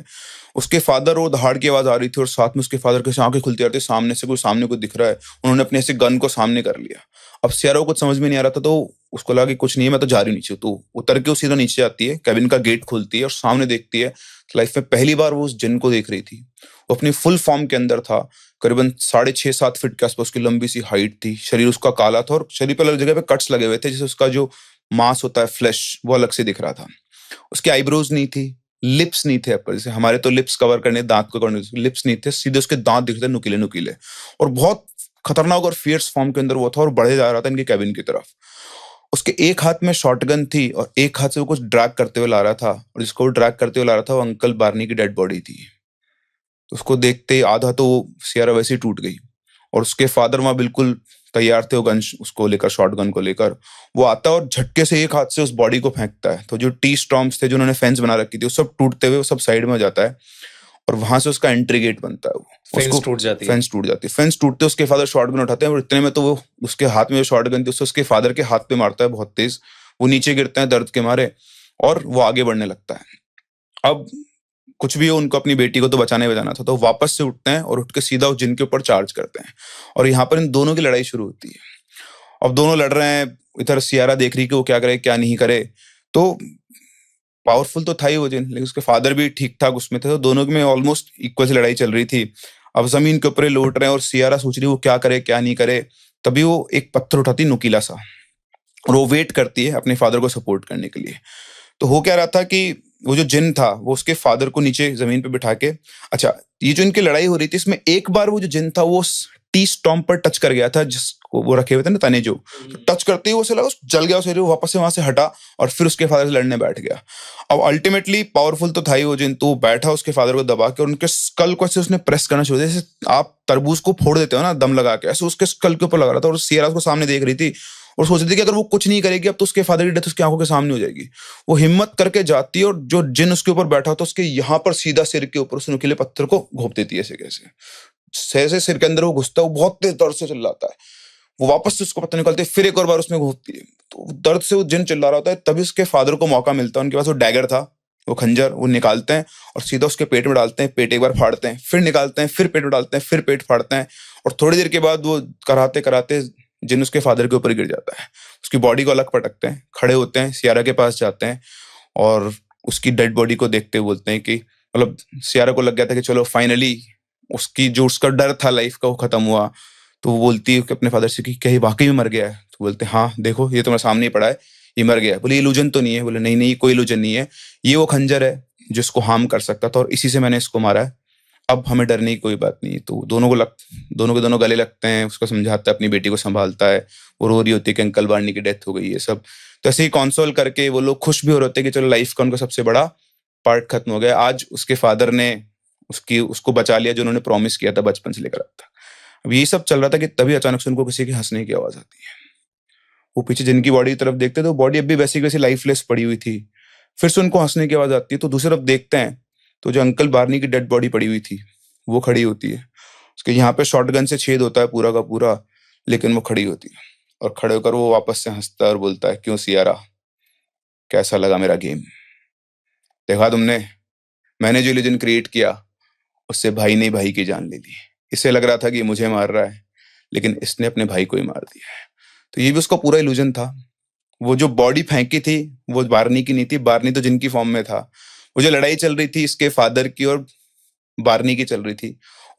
उसके फादर, वो दहाड़ की आवाज आ रही थी और साथ में उसके फादर की आंखें खुलती आ रही थी, सामने से कोई सामने को दिख रहा है। उन्होंने अपने ऐसे गन को सामने कर लिया। अब सियारा को कुछ समझ में नहीं आ रहा था, तो उसको लगा कि कुछ नहीं है, मैं तो जा रही हूँ नीचे। तो उतर के वो सीधा नीचे आती है, कैबिन का गेट खोलती है और सामने देखती है। लाइफ में पहली बार वो उस जिन को देख रही थी। वो अपनी फुल फॉर्म के अंदर था, करीबन 6.5-7 फीट के आसपास की लंबी सी हाइट थी, शरीर उसका काला था और शरीर पर अलग जगह पे कट्स लगे हुए थे, जिससे उसका जो मांस होता है फ्लैश वो अलग से दिख रहा था। उसके आईब्रोज नहीं थी, लिप्स नहीं थे ऊपर, जैसे हमारे तो लिप्स कवर करने, दांत को करने, लिप्स नहीं थे, सीधे उसके दांत दिखते नुकीले नुकीले, और बहुत खतरनाक और फियर्स फॉर्म के अंदर वो था और बढ़े जा रहा था इनके कैबिन की तरफ। उसके एक हाथ में शॉटगन थी और एक हाथ से वो कुछ ड्रैग करते हुए ला रहा था, और जिसको वो ड्रैग करते हुए ला रहा था वो अंकल बारनी की डेड बॉडी थी। तो उसको देखते ही आधा तो सियारा वैसे ही टूट गई, और उसके फादर वहां बिल्कुल तैयार थे, वो गन उसको लेकर, शॉट गन को लेकर वो आता है और झटके से एक हाथ से उस बॉडी को फेंकता है। तो जो टी स्टॉम्प्स थे जो उन्होंने फेंस बना रखी थी वो सब टूटते हुए वो सब साइड में हो जाता है, और वहां से उसका एंट्री गेट बनता है। वो फेंस टूट जाती है। फेंस टूट जाती है। फेंस टूटते उसके फादर शॉट गन उठाते हैं, और इतने में तो वो उसके हाथ में जो शॉट गन थी उससे उसके फादर के हाथ पे मारता है बहुत तेज। वो नीचे गिरते हैं दर्द के मारे, और वो आगे बढ़ने लगता है। अब कुछ भी हो, उनको अपनी बेटी को तो बचाना था, तो वापस से उठते हैं और उठ के सीधा जिन के ऊपर चार्ज करते हैं, और यहाँ पर इन दोनों की लड़ाई शुरू होती है। अब दोनों लड़ रहे हैं, इधर सियारा देख रही कि वो क्या करे क्या नहीं करे। तो पावरफुल तो था ही वो जिन, लेकिन उसके फादर भी ठीक ठाक उसमें थे, तो दोनों में ऑलमोस्ट इक्वल से लड़ाई चल रही थी। अब जमीन के ऊपर लौट रहे हैं और सियारा सोच रही वो क्या करे क्या नहीं करे। तभी वो एक पत्थर उठाती नुकीला सा, और वो वेट करती है अपने फादर को सपोर्ट करने के लिए। तो हो क्या रहा था कि वो जो जिन था वो उसके फादर को नीचे जमीन पे बिठा के, अच्छा ये जो इनकी लड़ाई हो रही थी इसमें एक बार वो जो जिन था वो टी स्टॉम्प पर टच कर गया था, जिसको वो रखे हुए थे ना तने, जो टच करते ही वो लगा जल गया, उसे वापस से वहां से हटा और फिर उसके फादर से लड़ने बैठ गया। अब अल्टीमेटली पावरफुल तो था ही वो जिन, तो बैठा उसके फादर को दबा के और उनके स्कल को ऐसे उसने प्रेस करना शुरू किया, जैसे आप तरबूज को फोड़ देते हो ना दम लगा के, ऐसे उसके स्कल के ऊपर लगा रहा था। और सियरा उसको सामने देख रही थी और सोच रही थी कि अगर वो कुछ नहीं करेगी अब तो उसके फादर की डेथ उसकी आंखों के सामने हो जाएगी। वो हिम्मत करके जाती है और जो जिन उसके ऊपर बैठा होता है उसके यहाँ पर सीधा सिर के ऊपर उस नुकीले पत्थर को घोंप देती है। ऐसे कैसे से सिर के अंदर वो घुसता है, वो बहुत तेज दर्द से चिल्लाता है। वो वापस से उसको पत्थर निकालते फिर एक और बार उसमें घोंपती है, तो दर्द से वो जिन चिल्ला रहा होता है। तभी उसके फादर को मौका मिलता है, उनके पास वो डैगर था, वो खंजर, वो निकालते हैं और सीधा उसके पेट में डालते हैं। पेट एक बार फाड़ते हैं, फिर निकालते हैं, फिर पेट में डालते हैं, फिर पेट फाड़ते हैं, और थोड़ी देर के बाद वो कराते कराते जिन उसके फादर के ऊपर गिर जाता है। उसकी बॉडी को अलग पटकते हैं, खड़े होते हैं, सियारा के पास जाते हैं और उसकी डेड बॉडी को देखते हुए बोलते हैं कि मतलब सियारा को लग गया था कि चलो फाइनली उसकी जो उसका डर था लाइफ का वो खत्म हुआ। तो वो बोलती है कि अपने फादर से कि क्या ये वाकई में मर गया है? तो बोलते हैं हाँ देखो ये तुम्हारे सामने ही पड़ा है, ये मर गया है। बोले इल्यूजन तो नहीं है? बोले नहीं नहीं कोई इल्यूजन नहीं है, ये वो खंजर है जो इसको हार्म कर सकता था और इसी से मैंने इसको मारा है। अब हमें डरने की कोई बात नहीं। तो दोनों के दोनों गले लगते हैं, उसको समझाता है, अपनी बेटी को संभालता है। वो रो रही होती है कि अंकल बार्नी की डेथ हो गई है सब। तो ऐसे ही कंसोल करके वो लोग खुश भी हो रहे होते हैं कि चलो लाइफ का उनका सबसे बड़ा पार्ट खत्म हो गया। आज उसके फादर ने उसको बचा लिया जो उन्होंने प्रॉमिस किया था बचपन से लेकर अब तक। अब यही सब चल रहा था कि तभी अचानक से उनको किसी की हंसने की आवाज आती है। वो पीछे जिनकी बॉडी की तरफ देखते तो बॉडी अब भी वैसी की वैसी लाइफलेस पड़ी हुई थी। फिर से उनको हंसने की आवाज आती है, तो दूसरी तरफ देखते हैं तो जो अंकल बार्नी की डेड बॉडी पड़ी हुई थी वो खड़ी होती है। उसके यहाँ पे शॉटगन से छेद होता है पूरा का पूरा, लेकिन वो खड़ी होती है और खड़े होकर वो वापस से हंसता है और बोलता है क्यों सियारा, कैसा लगा मेरा गेम? देखा तुमने, मैंने जो इल्यूजन क्रिएट किया उससे भाई ने भाई की जान ले ली। इसे लग रहा था कि ये मुझे मार रहा है, लेकिन इसने अपने भाई को ही मार दिया है। तो ये भी उसका पूरा इल्यूजन था। वो जो बॉडी फेंकी थी वो बार्नी की नहीं थी, बार्नी तो जिनकी फॉर्म में था। वो जो लड़ाई चल रही थी इसके फादर की और बार्नी की चल रही थी,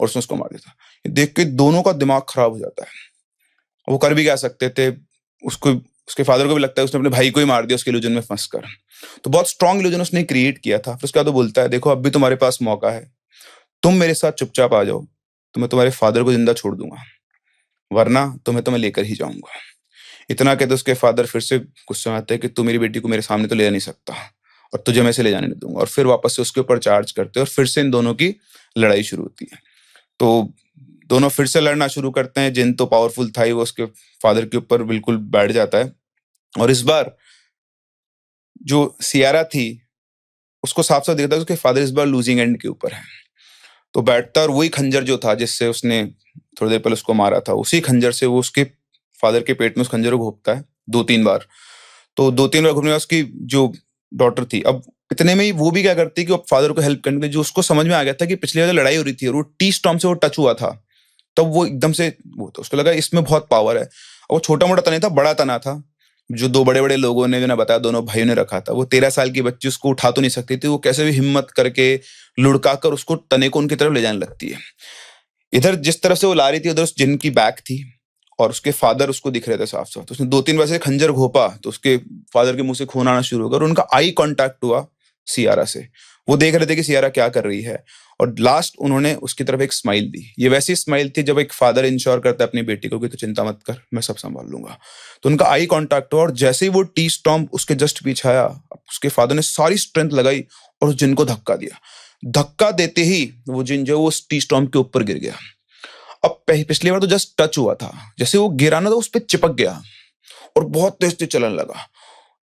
और उसने उसको मार दिया था। देख के दोनों का दिमाग खराब हो जाता है। वो कर भी क्या सकते थे, उसको उसके फादर को भी लगता है उसने अपने भाई को ही मार दिया उसके इल्यूजन में फंसकर। तो बहुत स्ट्रांग इल्यूजन उसने क्रिएट किया था। फिर उसके बाद वो बोलता है देखो अब भी तुम्हारे पास मौका है, तुम मेरे साथ चुपचाप आ जाओ तो मैं तुम्हारे फादर को जिंदा छोड़ दूंगा, वरना तुम्हें लेकर ही जाऊंगा। इतना कहते उसके फादर फिर से गुस्सा आते हैं कि तू मेरी बेटी को मेरे सामने तो ले जा नहीं सकता और तुझे मैं इसे ले जाने नहीं दूंगा। और फिर वापस से उसके ऊपर चार्ज करते हैं और फिर से इन दोनों की लड़ाई शुरू होती है। तो दोनों फिर से लड़ना शुरू करते हैं। जिन तो पावरफुल था ही, वो उसके फादर के ऊपर बिल्कुल बैठ जाता है, और इस बार जो सियारा थी उसको साफ साफ दिखता है उसके फादर इस बार लूजिंग एंड के ऊपर है। तो बैठता है और वही खंजर जो था जिससे उसने थोड़ी देर पहले उसको मारा था, उसी खंजर से वो उसके फादर के पेट में उस खंजर को घोंपता है 2-3 बार। तो 2-3 बार घूमने के बाद उसकी जो डॉटर थी, अब इतने में ही वो भी क्या करती है कि फादर को हेल्प करने के लिए, जो उसको समझ में आ गया था कि पिछली बार लड़ाई हो रही थी और वो टी स्टॉर्म से वो टच हुआ था, तब वो एकदम से वो तो उसको लगा इसमें बहुत पावर है। और वो छोटा मोटा तना था, बड़ा तना था जो 2 बड़े बड़े लोगों ने जो ना बताया, दोनों भाइयों ने रखा था। वो 13 साल की बच्ची उसको उठा तो नहीं सकती थी, वो कैसे भी हिम्मत करके लुढ़का कर उसको तने को उनकी तरफ ले जाने लगती है। इधर जिस तरफ से वो ला रही थी उधर उस जिन की बैक थी और उसके फादर उसको दिख रहे थे साफ साफ। तो उसने 2-3 बार से खंजर घोपा तो उसके फादर के मुंह से खून आना शुरू हो गया और उनका आई कांटेक्ट हुआ सियारा से। वो देख रहे थे कि सियारा क्या कर रही है, और लास्ट उन्होंने उसकी तरफ एक स्माइल दी। ये वैसी स्माइल थी जब एक फादर इंश्योर करता है अपनी बेटी को कि तू चिंता मत कर, मैं सब संभाल लूंगा। तो उनका आई कांटेक्ट हुआ और जैसे ही वो टी स्टॉम्प उसके जस्ट पीछे आया, उसके फादर ने सारी स्ट्रेंथ लगाई और उस जिन को धक्का दिया। धक्का देते ही वो जिन जो वो टी स्टॉर्म के ऊपर गिर गया। अब पिछली बार तो जस्ट टच हुआ था, जैसे वो गिरा ना तो उस पर चिपक गया और बहुत तेज तेज चलने लगा।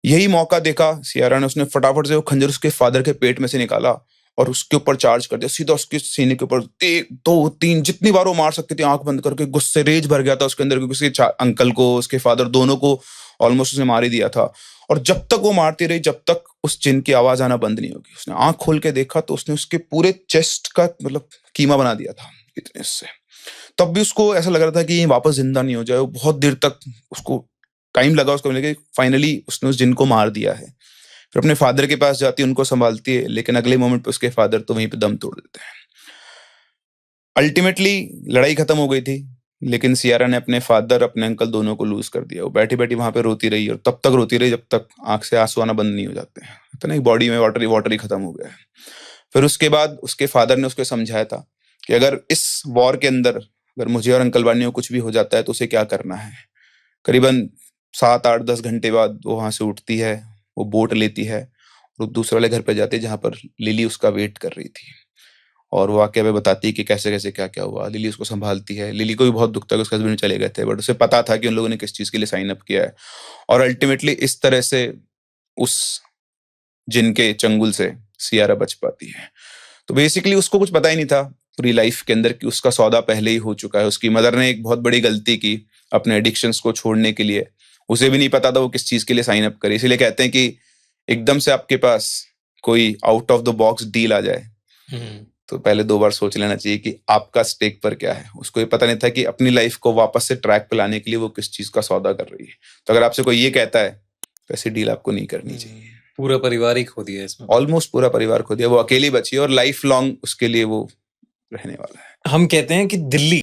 यही मौका देखा सियारा ने, उसने फटाफट से वो खंजर उसके फादर के पेट में से निकाला और उसके ऊपर चार्ज कर दिया, सीधा उसके सीने के ऊपर 1 2 3 जितनी बार वो मार सकती थी आंख बंद करके। गुस्से रेज भर गया था उसके अंदर, क्योंकि उसके अंकल को, उसके फादर दोनों को ऑलमोस्ट उसने मार ही दिया था। और जब तक वो मारती रही, जब तक उस जिन की आवाज आना बंद नहीं होगी। उसने आंख खोल के देखा तो उसने उसके पूरे चेस्ट का मतलब कीमा बना दिया था इतने से। तब भी उसको ऐसा लग रहा था कि ये वापस जिंदा नहीं हो जाए। वो बहुत देर तक उसको टाइम लगा उसको मिलने के, फाइनली उसने उस जिन को मार दिया है। फिर अपने फादर के पास जाती है, उनको संभालती है, लेकिन अगले मोमेंट पे उसके फादर तो वहीं पे दम तोड़ देते हैं। अल्टीमेटली लड़ाई खत्म हो गई थी, लेकिन सियारा ने अपने फादर, अपने अंकल दोनों को लूज कर दिया। वो बैठी बैठी वहां पे रोती रही और तब तक रोती रही जब तक आंख से आंसू आना बंद नहीं हो जाते हैं। इतना बॉडी में वाटर ही खत्म हो गया है। फिर उसके बाद उसके फादर ने उसको समझाया था कि अगर इस वॉर के अंदर अगर मुझे और अंकल वानी को कुछ भी हो जाता है तो उसे क्या करना है। करीबन 7 8 10 घंटे बाद वो वहां से उठती है, वो बोट लेती है और दूसरे वाले घर पे जाती है जहां पर लिली उसका वेट कर रही थी। और वो आके हमें बताती है कि कैसे कैसे क्या क्या हुआ। लिली उसको संभालती है। लिली को भी बहुत दुख था कि उसके हस्बैंड चले गए थे, बट उसे पता था कि उन लोगों ने किस चीज के लिए साइन अप किया है। और अल्टीमेटली इस तरह से उस जिन के चंगुल से सियारा बच पाती है। तो बेसिकली उसको कुछ पता ही नहीं था पूरी लाइफ के अंदर कि उसका सौदा पहले ही हो चुका है। उसकी मदर ने एक बहुत बड़ी गलती की अपने एडिक्शंस को छोड़ने के लिए। उसे भी नहीं पता था वो किस चीज के लिए साइन अप करे। इसीलिए कहते हैं कि एकदम से आपके पास कोई out of the box deal आ जाए तो पहले 2 बार सोच लेना चाहिए कि आपका स्टेक पर क्या है। उसको ये पता नहीं था कि अपनी लाइफ को वापस से ट्रैक पे लाने के लिए वो किस चीज का सौदा कर रही है। तो अगर आपसे कोई ये कहता है तो ऐसी डील आपको नहीं करनी चाहिए। पूरा परिवार ही खो दिया इसमें, ऑलमोस्ट पूरा परिवार खो दिया। वो अकेली बची और लाइफ लॉन्ग उसके लिए वो रहने वाला है। हम कहते हैं कि दिल्ली